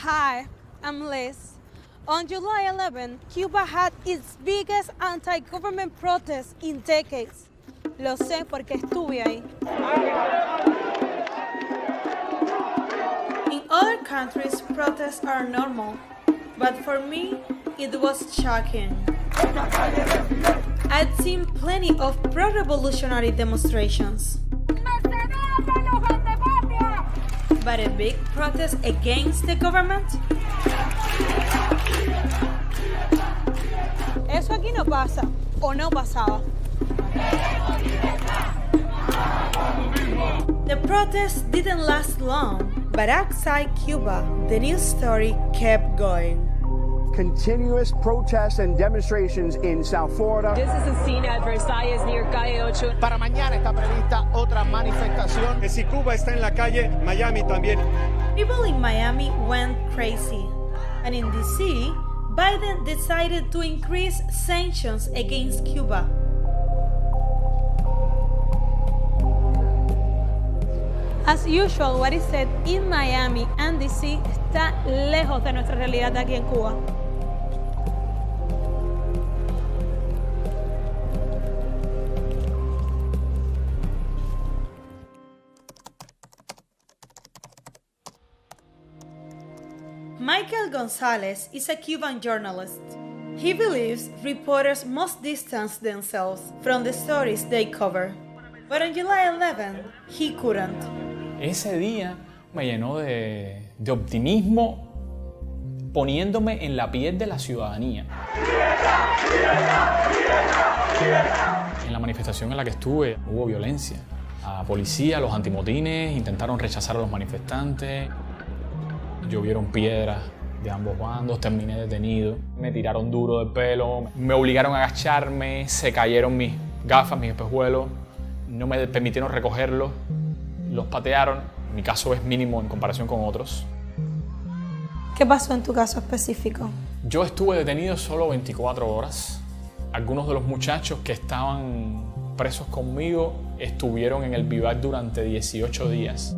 Hi, I'm Liz. On July 11, Cuba had its biggest anti-government protest in decades. Lo sé porque estuve ahí. In other countries, protests are normal, but for me, it was shocking. I'd seen plenty of pro-revolutionary demonstrations, but a big protest against the government? Eso aquí no pasa, o no pasaba. The protest didn't last long, but outside Cuba, the news story kept going. Continuous protests and demonstrations in South Florida. This is a scene at Versailles near Calle 8. Para mañana está prevista otra manifestación. Que si Cuba está en la calle, Miami también. People in Miami went crazy. And in DC, Biden decided to increase sanctions against Cuba. As usual, what is said in Miami and DC está lejos de nuestra realidad aquí en Cuba. Michael Gonzalez is a Cuban journalist. He believes reporters must distance themselves from the stories they cover. But on July 11, he couldn't. Ese día me llenó de optimismo, poniéndome en la piel de la ciudadanía. En la manifestación en la que estuve hubo violencia. La policía, los antimotines intentaron rechazar a los manifestantes. Llovieron piedras de ambos bandos, terminé detenido. Me tiraron duro del pelo, me obligaron a agacharme, se cayeron mis gafas, mis espejuelos, no me permitieron recogerlos, los patearon. Mi caso es mínimo en comparación con otros. ¿Qué pasó en tu caso específico? Yo estuve detenido solo 24 horas. Algunos de los muchachos que estaban presos conmigo estuvieron en el vivac durante 18 días.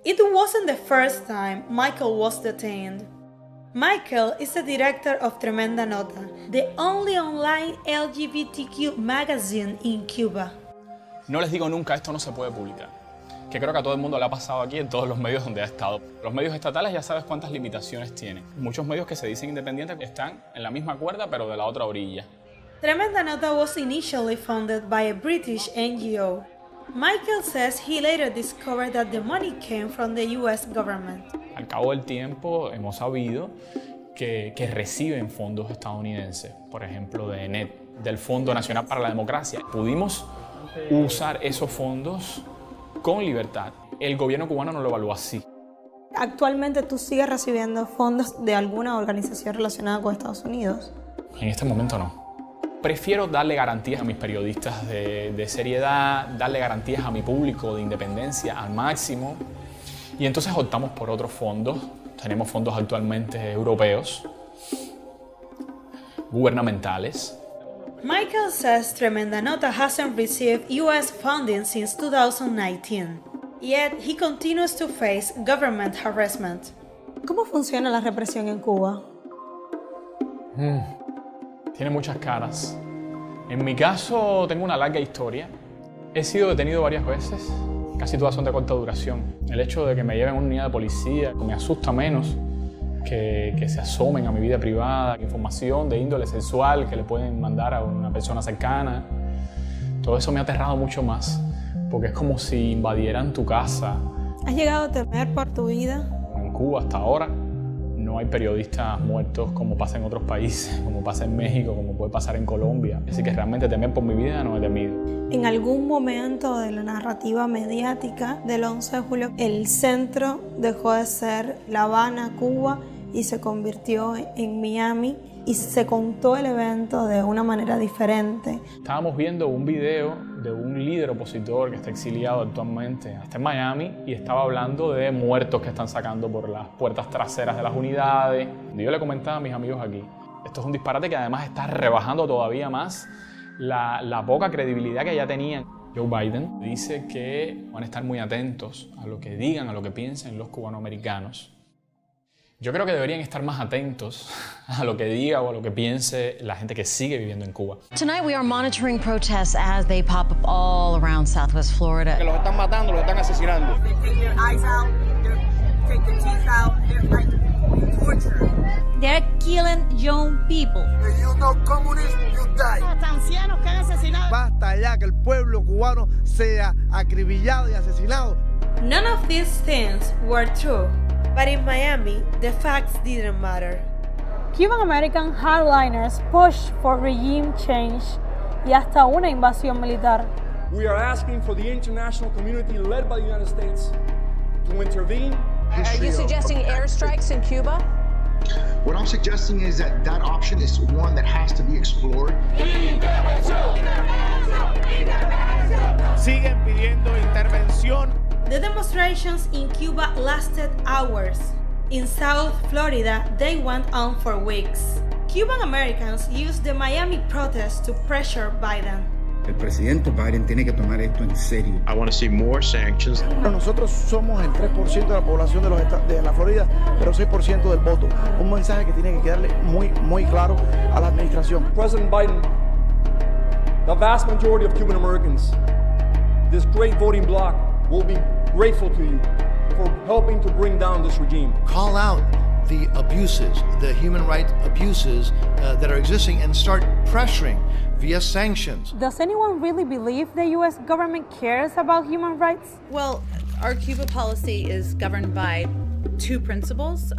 It wasn't the first time Michael was detained. Michael is the director of Tremenda Nota, the only online LGBTQ magazine in Cuba. No les digo nunca, esto no se puede publicar. Que creo que a todo el mundo le ha pasado aquí en todos los medios donde ha estado. Los medios estatales ya sabes cuántas limitaciones tienen. Muchos medios que se dicen independientes están en la misma cuerda pero de la otra orilla. Tremenda Nota was initially funded by a British NGO. Michael says he later discovered that the money came from the US government. Al cabo del tiempo hemos sabido que reciben fondos estadounidenses, por ejemplo de NET, del Fondo Nacional para la Democracia. Pudimos usar esos fondos con libertad. El gobierno cubano no lo evaluó así. ¿Actualmente tú sigues recibiendo fondos de alguna organización relacionada con Estados Unidos? En este momento no. Prefiero darle garantías a mis periodistas de seriedad, darle garantías a mi público de independencia al máximo. Y entonces optamos por otros fondos. Tenemos fondos actualmente europeos, gubernamentales. Michael says Tremenda Nota hasn't received US funding since 2019. Yet he continues to face government harassment. ¿Cómo funciona la represión en Cuba? Tiene muchas caras. En mi caso tengo una larga historia. He sido detenido varias veces. Casi todas son de corta duración. El hecho de que me lleven a una unidad de policía me asusta menos que se asomen a mi vida privada, información de índole sexual que le pueden mandar a una persona cercana. Todo eso me ha aterrado mucho más, porque es como si invadieran tu casa. ¿Has llegado a temer por tu vida? En Cuba hasta ahora no hay periodistas muertos como pasa en otros países, como pasa en México, como puede pasar en Colombia. Así que realmente temer por mi vida no he temido. En algún momento de la narrativa mediática del 11 de julio, el centro dejó de ser La Habana, Cuba, y se convirtió en Miami, y se contó el evento de una manera diferente. Estábamos viendo un video de un líder opositor que está exiliado actualmente, está en Miami, y estaba hablando de muertos que están sacando por las puertas traseras de las unidades. Yo le comentaba a mis amigos aquí, esto es un disparate que además está rebajando todavía más la poca credibilidad que ya tenían. Joe Biden dice que van a estar muy atentos a lo que digan, a lo que piensen los cubanoamericanos. Yo creo que deberían estar más atentos a lo que diga o a lo que piense la gente que sigue viviendo en Cuba. Tonight we are monitoring protests as they pop up all around Southwest Florida. Que los están matando, los están asesinando. They take their eyes out, they take their teeth out, they're like torture. They're killing young people. If you know communism, you die. Los ancianos que han asesinado. Basta ya que el pueblo cubano sea acribillado y asesinado. None of these things were true, but in Miami, the facts didn't matter. Cuban-American hardliners pushed for regime change y hasta una invasión militar. We are asking for the international community led by the United States to intervene. Are you suggesting airstrikes in Cuba? What I'm suggesting is that that option is one that has to be explored. Siguen pidiendo intervención. The demonstrations in Cuba lasted hours. In South Florida, they went on for weeks. Cuban Americans used the Miami protests to pressure Biden. El presidente Biden tiene que tomar esto en serio. I want to see more sanctions. Nosotros somos el 3% de la población de la Florida, pero 6% del voto. Un mensaje que tiene que quedarle muy claro a la administración. President Biden, the vast majority of Cuban Americans, this great voting bloc, will be grateful to you for helping to bring down this regime. Call out the abuses, the human rights abuses that are existing, and start pressuring via sanctions. Does anyone really believe the U.S. government cares about human rights? Well, our Cuba policy is governed by two principles.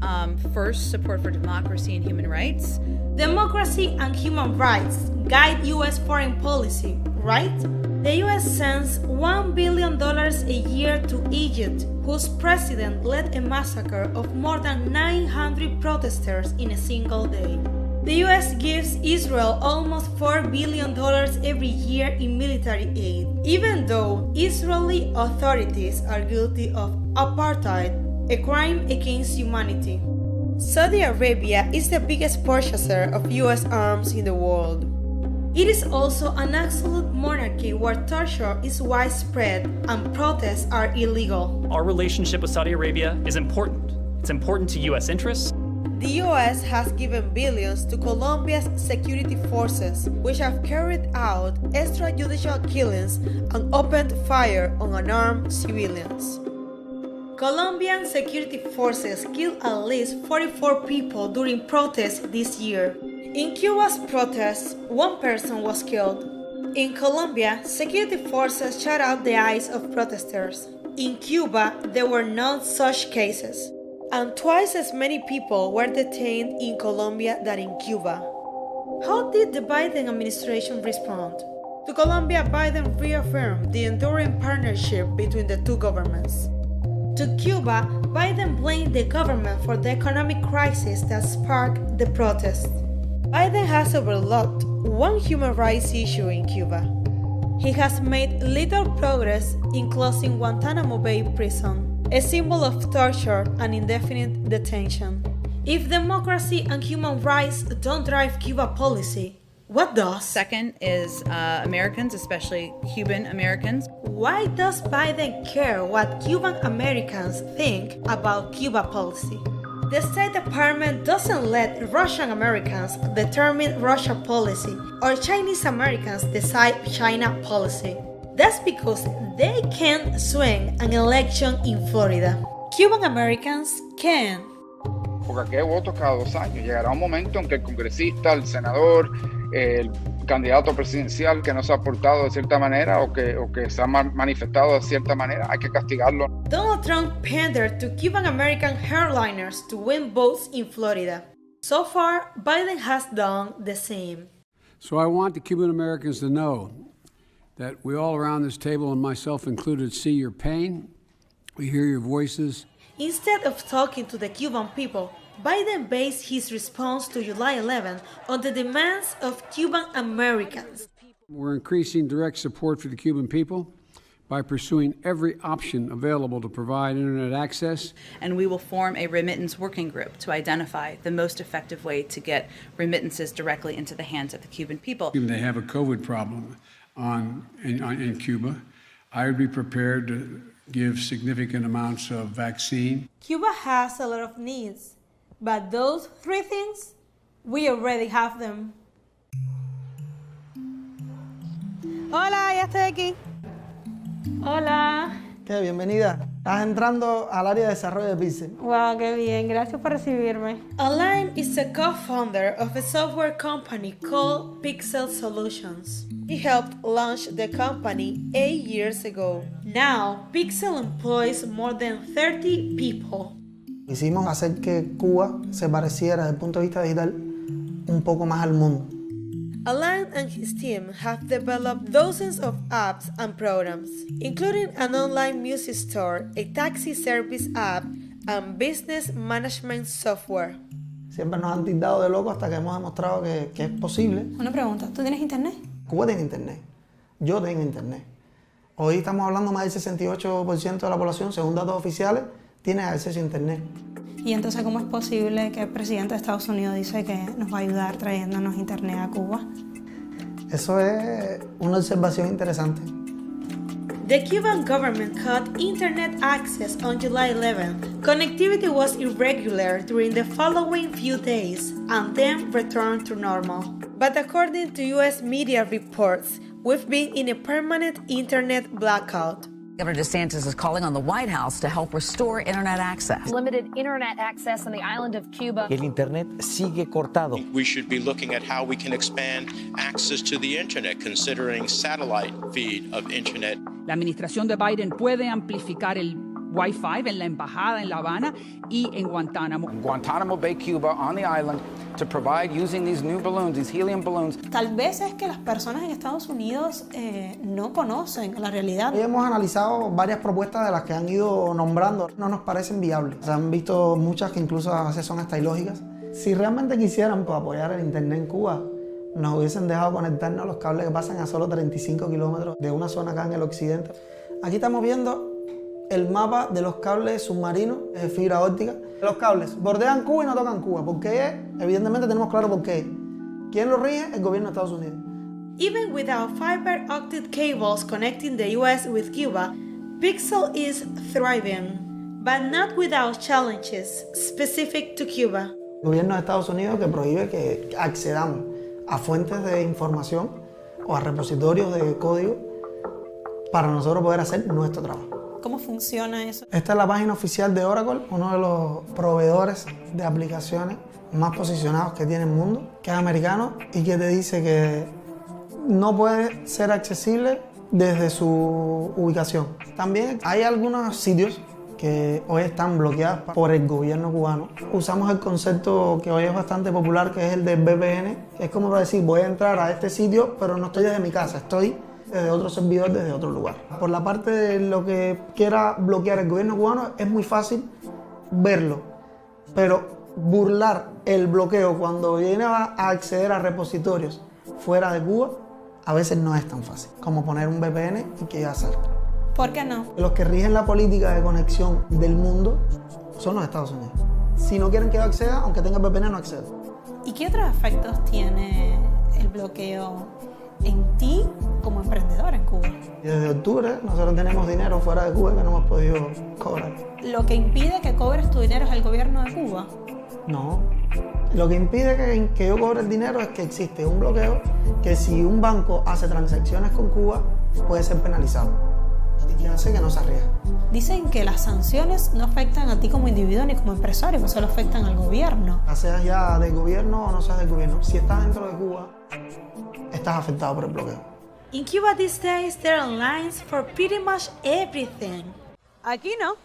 First, support for democracy and human rights. Democracy and human rights guide U.S. foreign policy, right? The U.S. sends $1 billion a year to Egypt, whose president led a massacre of more than 900 protesters in a single day. The U.S. gives Israel almost $4 billion every year in military aid, even though Israeli authorities are guilty of apartheid, a crime against humanity. Saudi Arabia is the biggest purchaser of U.S. arms in the world. It is also an absolute monarchy where torture is widespread and protests are illegal. Our relationship with Saudi Arabia is important. It's important to U.S. interests. The U.S. has given billions to Colombia's security forces, which have carried out extrajudicial killings and opened fire on unarmed civilians. Colombian security forces killed at least 44 people during protests this year. In Cuba's protests, one person was killed. In Colombia, security forces shut out the eyes of protesters. In Cuba, there were no such cases, and twice as many people were detained in Colombia than in Cuba. How did the Biden administration respond? To Colombia, Biden reaffirmed the enduring partnership between the two governments. To Cuba, Biden blamed the government for the economic crisis that sparked the protests. Biden has overlooked one human rights issue in Cuba. He has made little progress in closing Guantanamo Bay prison, a symbol of torture and indefinite detention. If democracy and human rights don't drive Cuba policy, what does? Second is Americans, especially Cuban Americans. Why does Biden care what Cuban Americans think about Cuba policy? The State Department doesn't let Russian Americans determine Russia policy or Chinese Americans decide China policy. That's because they can't swing an election in Florida. Cuban Americans can. Porque aquí hay votos cada 2 años. Llegará un momento en que el congresista, el senador, el candidato presidencial que no se ha portado de cierta manera o que se ha manifestado de cierta manera, hay que castigarlo. Donald Trump pandered to Cuban American hardliners to win votes in Florida. So far, Biden has done the same. So I want the Cuban Americans to know that we all around this table, and myself included, see your pain, we hear your voices. Instead of talking to the Cuban people, Biden based his response to July 11 on the demands of Cuban Americans. We're increasing direct support for the Cuban people by pursuing every option available to provide internet access. And we will form a remittance working group to identify the most effective way to get remittances directly into the hands of the Cuban people. They have a COVID problem. in Cuba. I would be prepared to give significant amounts of vaccine. Cuba has a lot of needs, but those three things, we already have them. Hola, ya estoy aquí. Hola. ¿Qué? Bienvenida. Estás entrando al área de desarrollo de Pixel. Wow, qué bien. Gracias por recibirme. Alain is a co-founder of a software company called Pixel Solutions. He helped launch the company 8 years ago. Now, Pixel employs more than 30 people. Quisimos hacer que Cuba se pareciera desde el punto de vista digital un poco más al mundo. Alain and his team have developed dozens of apps and programs, including an online music store, a taxi service app, and business management software. Siempre nos han tildado de locos hasta que hemos demostrado que es posible. Una pregunta, ¿tú tienes internet? Cuba tiene internet, yo tengo internet. Hoy estamos hablando más del 68% de la población, según datos oficiales, tiene acceso a internet. Y entonces, ¿cómo es posible que el presidente de Estados Unidos dice que nos va a ayudar trayéndonos internet a Cuba? Eso es una observación interesante. The Cuban government cut internet access on July 11th. Connectivity was irregular during the following few days and then returned to normal. But according to US media reports, we've been in a permanent internet blackout. Governor DeSantis is calling on the White House to help restore internet access. Limited internet access on the island of Cuba. El internet sigue cortado. We should be looking at how we can expand access to the internet, considering satellite feed of internet. La administración de Biden puede amplificar el Wi-Fi en la embajada en La Habana y en Guantánamo. Guantánamo Bay, Cuba, on the island, to provide using these new balloons, these helium balloons. Tal vez es que las personas en Estados Unidos no conocen la realidad. Hoy hemos analizado varias propuestas de las que han ido nombrando. No nos parecen viables. Se han visto muchas que incluso a veces son hasta ilógicas. Si realmente quisieran apoyar el internet en Cuba, nos hubiesen dejado conectarnos a los cables que pasan a solo 35 kilómetros de una zona acá en el occidente. Aquí estamos viendo el mapa de los cables submarinos de fibra óptica. Los cables bordean Cuba y no tocan Cuba. ¿Por qué? Evidentemente tenemos claro por qué. ¿Quién lo rige? El gobierno de Estados Unidos. Even without fiber optic cables connecting the US with Cuba, Pixel is thriving, but not without challenges specific to Cuba. El gobierno de Estados Unidos que prohíbe que accedamos a fuentes de información o a repositorios de código para nosotros poder hacer nuestro trabajo. ¿Cómo funciona eso? Esta es la página oficial de Oracle, uno de los proveedores de aplicaciones más posicionados que tiene el mundo, que es americano y que te dice que no puede ser accesible desde su ubicación. También hay algunos sitios que hoy están bloqueados por el gobierno cubano. Usamos el concepto que hoy es bastante popular, que es el del VPN, que es como para decir, voy a entrar a este sitio, pero no estoy desde mi casa, estoy desde otro servidor, desde otro lugar. Por la parte de lo que quiera bloquear el gobierno cubano, es muy fácil verlo, pero burlar el bloqueo cuando viene a acceder a repositorios fuera de Cuba, a veces no es tan fácil como poner un VPN y que ya salga. ¿Por qué no? Los que rigen la política de conexión del mundo son los Estados Unidos. Si no quieren que yo acceda, aunque tenga VPN, no accedo. ¿Y qué otros efectos tiene el bloqueo en ti como emprendedor en Cuba? Desde octubre nosotros tenemos dinero fuera de Cuba que no hemos podido cobrar. ¿Lo que impide que cobres tu dinero es el gobierno de Cuba? No. Lo que impide que yo cobre el dinero es que existe un bloqueo que si un banco hace transacciones con Cuba puede ser penalizado y que hace que no se arriesgue. Dicen que las sanciones no afectan a ti como individuo ni como empresario, que solo afectan al gobierno. Seas ya del gobierno o no seas del gobierno, si estás dentro de Cuba, estás afectado por el bloqueo. In Cuba these days, there are lines for pretty much everything. Aquí no.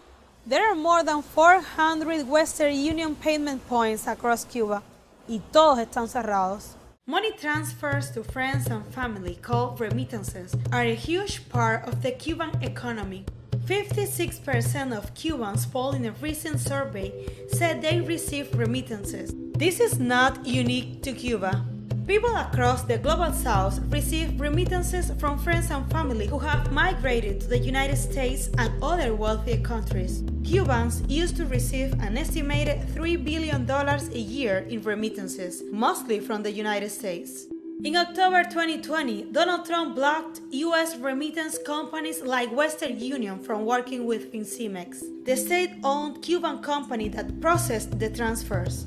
There are more than 400 Western Union payment points across Cuba, y todos están cerrados. Money transfers to friends and family, called remittances, are a huge part of the Cuban economy. 56% of Cubans polled in a recent survey said they receive remittances. This is not unique to Cuba. People across the global south receive remittances from friends and family who have migrated to the United States and other wealthy countries. Cubans used to receive an estimated $3 billion a year in remittances, mostly from the United States. In October 2020, Donald Trump blocked U.S. remittance companies like Western Union from working with Fincimex, the state-owned Cuban company that processed the transfers.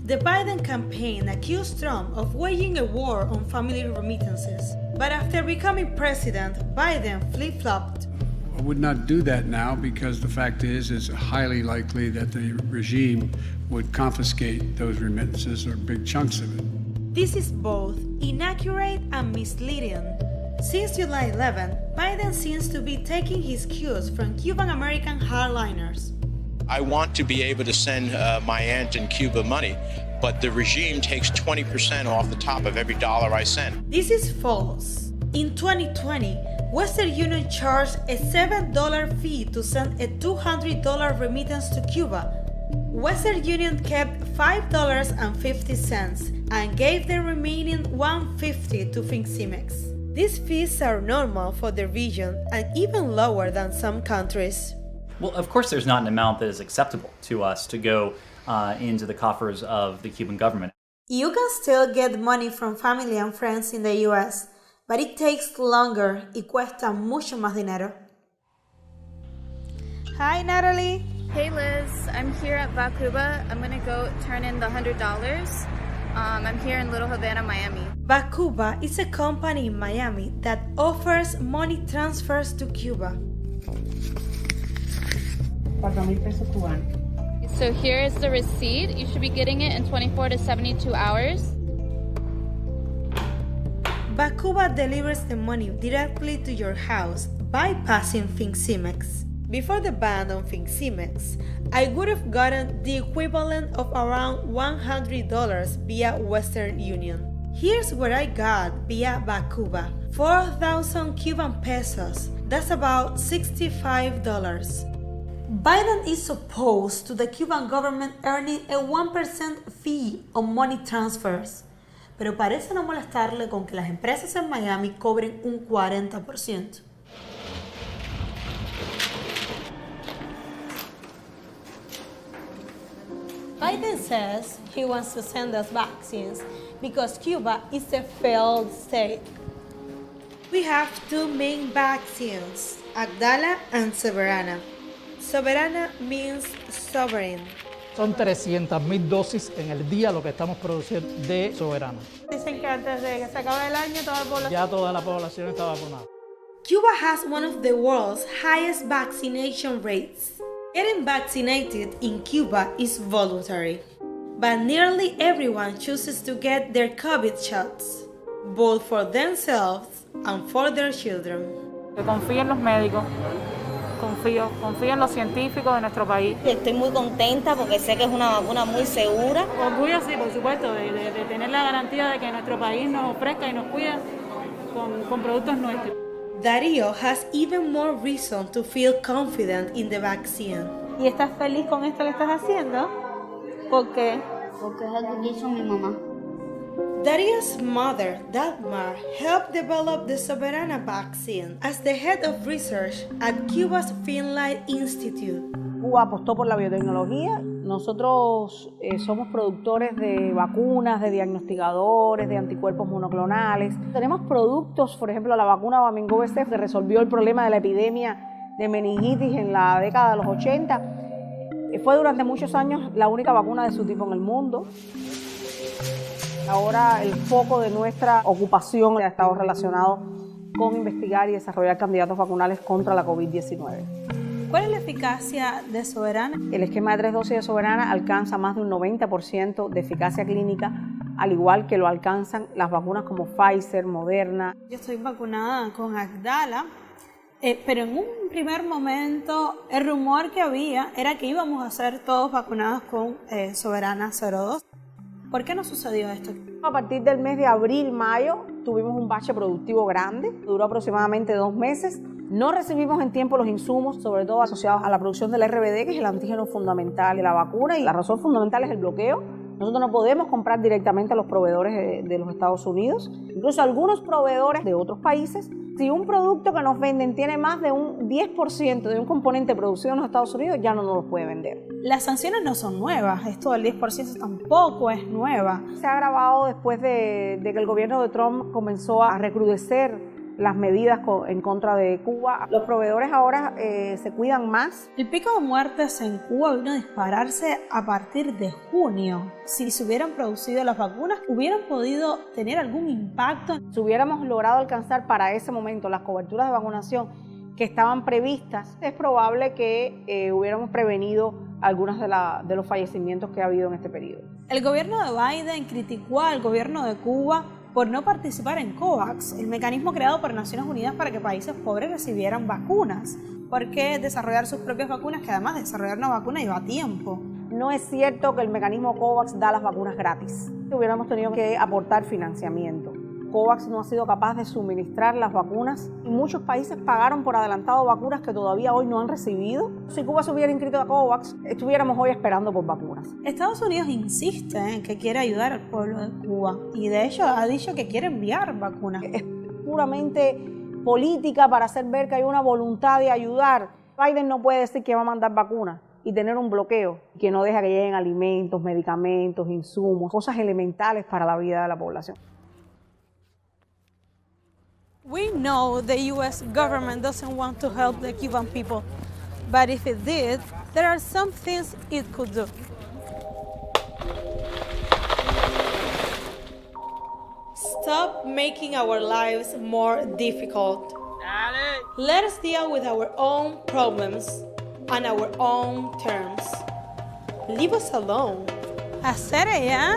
The Biden campaign accused Trump of waging a war on family remittances. But after becoming president, Biden flip-flopped. I would not do that now because the fact is it's highly likely that the regime would confiscate those remittances or big chunks of it. This is both inaccurate and misleading. Since July 11, Biden seems to be taking his cues from Cuban-American hardliners. I want to be able to send my aunt in Cuba money, but the regime takes 20% off the top of every dollar I send. This is false. In 2020, Western Union charged a $7 fee to send a $200 remittance to Cuba. Western Union kept $5.50 and gave the remaining $1.50 to Fincimex. These fees are normal for the region and even lower than some countries. Well, of course, there's not an amount that is acceptable to us to go into the coffers of the Cuban government. You can still get money from family and friends in the US, but it takes longer y cuesta mucho más dinero. Hi, Natalie. Hey, Liz. I'm here at Bacuba. I'm going to go turn in the $100. I'm here in Little Havana, Miami. Bacuba is a company in Miami that offers money transfers to Cuba. 4,000 pesos cubanos. So here is the receipt. You should be getting it in 24 to 72 hours. Bacuba delivers the money directly to your house, bypassing Fincimex. Before the ban on Fincimex, I would have gotten the equivalent of around $100 via Western Union. Here's what I got via Bacuba. 4,000 Cuban pesos. That's about $65. Biden is opposed to the Cuban government earning a 1% fee on money transfers, pero parece no molestarle con que las empresas en Miami cobren un 40%. Biden says he wants to send us vaccines because Cuba is a failed state. We have two main vaccines, Abdala and Soberana. Soberana means sovereign. Son 300,000 dosis en el día lo que estamos produciendo de Soberana. Dicen que antes de que se acabe el año toda la población. Ya toda la población está vacunada. Cuba has one of the world's highest vaccination rates. Getting vaccinated in Cuba is voluntary, but nearly everyone chooses to get their COVID shots, both for themselves and for their children. Confío en los médicos. Confío en los científicos de nuestro país. Estoy muy contenta porque sé que es una vacuna muy segura. Orgullo, sí, por supuesto, de tener la garantía de que nuestro país nos ofrezca y nos cuida con productos nuestros. Darío has even more reason to feel confident in the vaccine. ¿Y estás feliz con esto que estás haciendo? ¿Por qué? Porque es algo que hizo mi mamá. Darío's mother, Dagmar, helped develop the Soberana vaccine as the head of research at Cuba's Finlight Institute. Cuba apostó por la biotecnología. Nosotros somos productores de vacunas, de diagnosticadores, de anticuerpos monoclonales. Tenemos productos, por ejemplo, la vacuna Bamingo-BCF que resolvió el problema de la epidemia de meningitis en la década de los 80. Fue durante muchos años la única vacuna de su tipo en el mundo. Ahora el foco de nuestra ocupación ha estado relacionado con investigar y desarrollar candidatos vacunales contra la COVID-19. ¿Cuál es la eficacia de Soberana? El esquema de 3 dosis de Soberana alcanza más de un 90% de eficacia clínica, al igual que lo alcanzan las vacunas como Pfizer, Moderna. Yo estoy vacunada con Abdala, pero en un primer momento el rumor que había era que íbamos a ser todos vacunados con Soberana 02. ¿Por qué no sucedió esto? A partir del mes de abril, mayo, tuvimos un bache productivo grande, duró aproximadamente 2 meses. No recibimos en tiempo los insumos, sobre todo asociados a la producción del RBD, que es el antígeno fundamental de la vacuna, y la razón fundamental es el bloqueo. Nosotros no podemos comprar directamente a los proveedores de los Estados Unidos. Incluso algunos proveedores de otros países Si un producto que nos venden tiene más de un 10% de un componente producido en los Estados Unidos, ya no nos lo puede vender. Las sanciones no son nuevas, esto del 10% tampoco es nueva. Se ha agravado después de que el gobierno de Trump comenzó a recrudecer las medidas en contra de Cuba. Los proveedores ahora se cuidan más. El pico de muertes en Cuba vino a dispararse a partir de junio. Si se hubieran producido las vacunas, hubieran podido tener algún impacto. Si hubiéramos logrado alcanzar para ese momento las coberturas de vacunación que estaban previstas, es probable que hubiéramos prevenido algunos de los fallecimientos que ha habido en este periodo. El gobierno de Biden criticó al gobierno de Cuba por no participar en COVAX, el mecanismo creado por Naciones Unidas para que países pobres recibieran vacunas. ¿Por qué desarrollar sus propias vacunas, que además desarrollar una vacuna lleva tiempo? No es cierto que el mecanismo COVAX da las vacunas gratis. Hubiéramos tenido que aportar financiamiento. COVAX no ha sido capaz de suministrar las vacunas y muchos países pagaron por adelantado vacunas que todavía hoy no han recibido. Si Cuba se hubiera inscrito a COVAX, estuviéramos hoy esperando por vacunas. Estados Unidos insiste en que quiere ayudar al pueblo de Cuba y de hecho ha dicho que quiere enviar vacunas. Es puramente política para hacer ver que hay una voluntad de ayudar. Biden no puede decir que va a mandar vacunas y tener un bloqueo que no deja que lleguen alimentos, medicamentos, insumos, cosas elementales para la vida de la población. We know the U.S. government doesn't want to help the Cuban people, but if it did, there are some things it could do. Stop making our lives more difficult. Let us deal with our own problems on our own terms. Leave us alone. A serie,